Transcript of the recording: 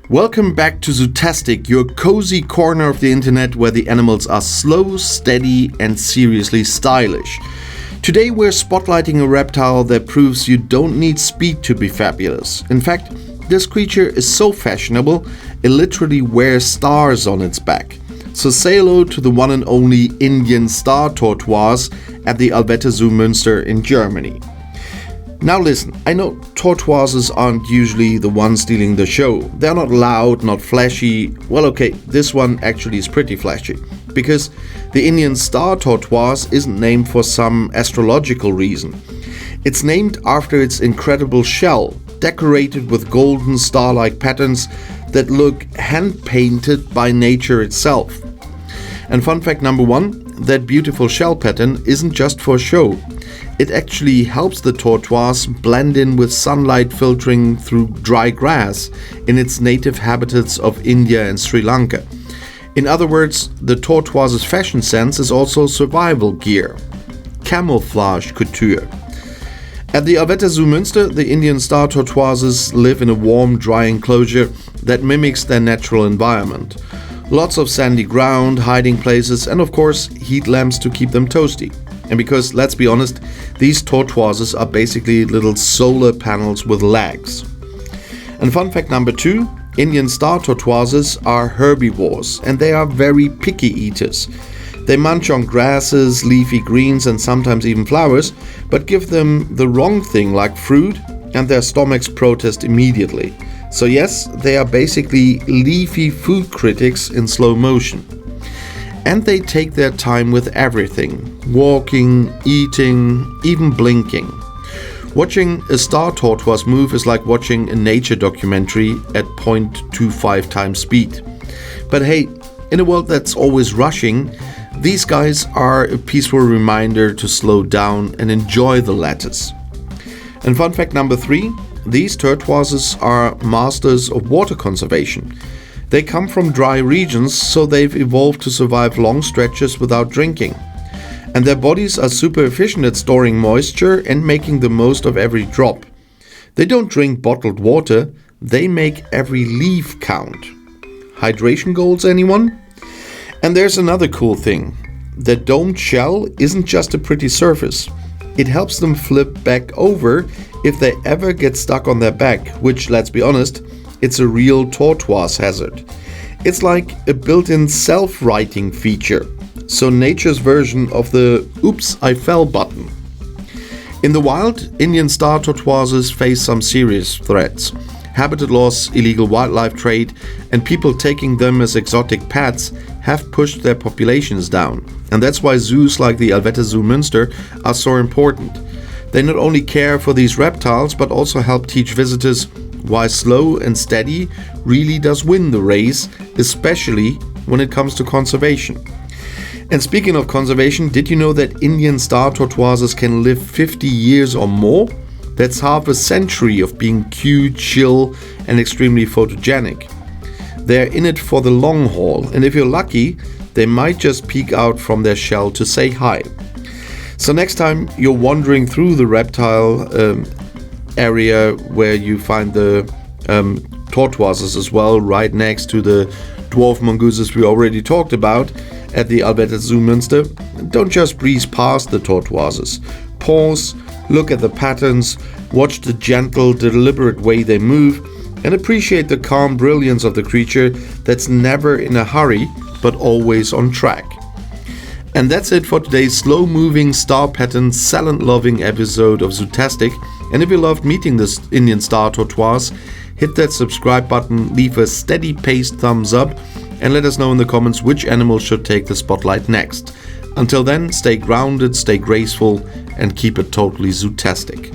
Welcome back to Zootastic, your cozy corner of the internet where the animals are slow, steady, and seriously stylish. Today we're spotlighting a reptile that proves you don't need speed to be fabulous. In fact, this creature is so fashionable, it literally wears stars on its back. So say hello to the one and only Indian star tortoise at the Allwetter Zoo Münster in Germany. Now listen, I know tortoises aren't usually the ones stealing the show. They're not loud, not flashy. Well, okay, this one actually is pretty flashy. Because the Indian star tortoise isn't named for some astrological reason. It's named after its incredible shell, decorated with golden star-like patterns that look hand-painted by nature itself. And fun fact number one, that beautiful shell pattern isn't just for show. It actually helps the tortoise blend in with sunlight filtering through dry grass in its native habitats of India and Sri Lanka. In other words, the tortoise's fashion sense is also survival gear, camouflage couture. At the Allwetter Zoo Münster, the Indian star tortoises live in a warm, dry enclosure that mimics their natural environment. Lots of sandy ground, hiding places, and of course, heat lamps to keep them toasty. And because, let's be honest, these tortoises are basically little solar panels with legs. And fun fact number two, Indian star tortoises are herbivores and they are very picky eaters. They munch on grasses, leafy greens and sometimes even flowers, but give them the wrong thing like fruit and their stomachs protest immediately. So yes, they are basically leafy food critics in slow motion. And they take their time with everything, walking, eating, even blinking. Watching a star tortoise move is like watching a nature documentary at 0.25 times speed. But hey, in a world that's always rushing, these guys are a peaceful reminder to slow down and enjoy the lattice. And fun fact number three, these tortoises are masters of water conservation. They come from dry regions, so they've evolved to survive long stretches without drinking. And their bodies are super efficient at storing moisture and making the most of every drop. They don't drink bottled water, they make every leaf count. Hydration goals, anyone? And there's another cool thing. The domed shell isn't just a pretty surface. It helps them flip back over if they ever get stuck on their back, which, let's be honest, it's a real tortoise hazard. It's like a built-in self-righting feature, so nature's version of the "oops, I fell" button. In the wild, Indian star tortoises face some serious threats. Habitat loss, illegal wildlife trade, and people taking them as exotic pets have pushed their populations down. And that's why zoos like the Allwetter Zoo Münster are so important. They not only care for these reptiles, but also help teach visitors why slow and steady really does win the race, especially when it comes to conservation. And speaking of conservation, did you know that Indian star tortoises can live 50 years or more? That's half a century of being cute, chill, and extremely photogenic. They're in it for the long haul, and if you're lucky, they might just peek out from their shell to say hi. So next time you're wandering through the reptile area where you find the tortoises as well, right next to the dwarf mongooses we already talked about at the Allwetter Zoo Münster, don't just breeze past the tortoises. Pause, look at the patterns, watch the gentle, deliberate way they move, and appreciate the calm brilliance of the creature that's never in a hurry, but always on track. And that's it for today's slow-moving, star-patterned, silent-loving episode of Zootastic. And if you loved meeting this Indian star tortoise, hit that subscribe button, leave a steady-paced thumbs up, and let us know in the comments which animal should take the spotlight next. Until then, stay grounded, stay graceful, and keep it totally Zootastic.